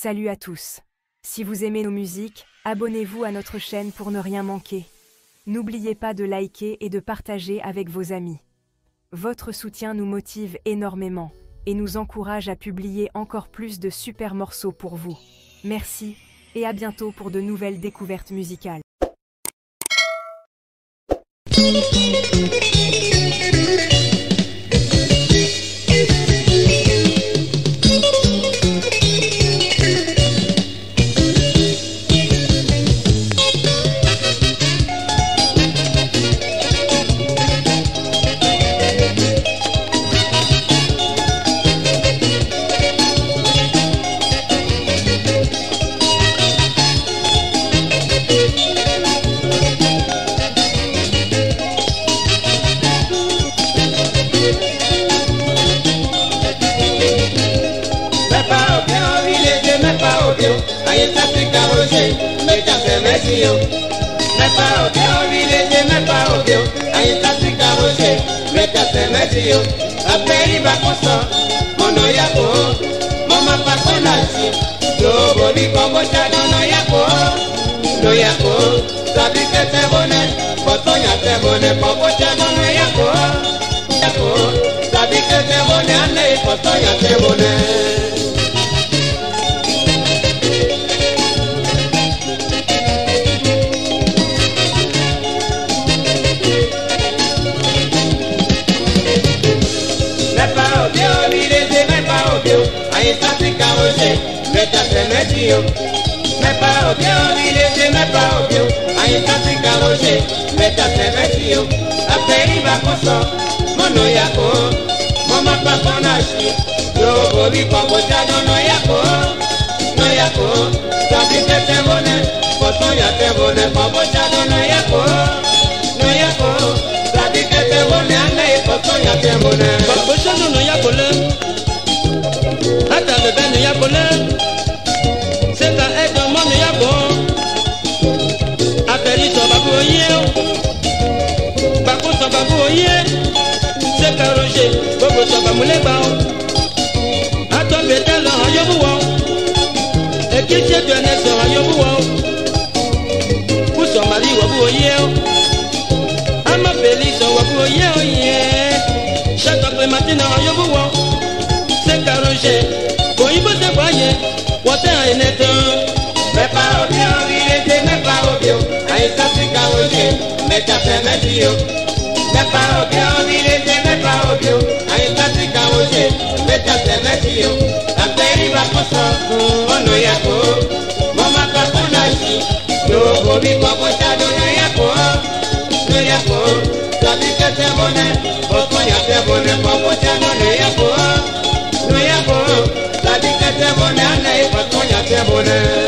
Salut à tous. Si vous aimez nos musiques, abonnez-vous à notre chaîne pour ne rien manquer. N'oubliez pas de liker et de partager avec vos amis. Votre soutien nous motive énormément et nous encourage à publier encore plus de super morceaux pour vous. Merci et à bientôt pour de nouvelles découvertes musicales. Aïe, ça c'est carrosé, mais t'as fait merci. Mais pas au bien, village, mais pas au bien. Aïe, ça c'est carrosé, mais t'as fait merci. Après, il va comme ça, mon oyako, maman pas son assis. Yo, boli, comme au chadon, noyako, ça dit que c'est bonnet, quand on y a c'est bonnet, comme au chadon, noyako, ça dit que c'est bonnet, quand on y a c'est bonnet. Aïe, ça c'est carrosé, mais t'as fait merci. Mais pas au bien, village, mais pas au bien. Aïe, ça c'est carrosé, mais t'as fait merci. Après, il va comme ça, mon oyako, maman pas qu'on a chié. Yo, boli, comme au chadon, noyako, ça dit que c'est bonnet, quand on y a c'est bonnet, comme au chadon, noyako, ça dit que c'est bonnet, quand on y a c'est bonnet. Comme au chadon, noyako, ata bebe ne ya bole, c'est ta aide mon ne ya bon. Aperi so babu oye, baku so babu oye, c'est ka roger, bobo so ba mule ba. Ato bete lo ayobu wo, ekiche biane so ayobu wo. Uso mari wo bu oye, ama beli so wo bu oye oye. Chaque après matin ayobu wo. C'est carrosé, pour y bosser voyer, what un net. Mais pas au bien, village, mais pas au bien. Aïe, ça c'est carrosé, mais t'as fait merci. Mais pas au bien, village, mais pas au bien. Aïe, ça c'est carrosé, mais t'as fait merci. Après, il va pour ça, mon oyako, maman pas qu'on a chi. Yo, bobi, comme au chadon, noyako, ça dit que c'est bonnet, quand on y a c'est bonnet, comme au chadon, noyako, ça dit que c'est bonnet, quand on y a c'est bonnet.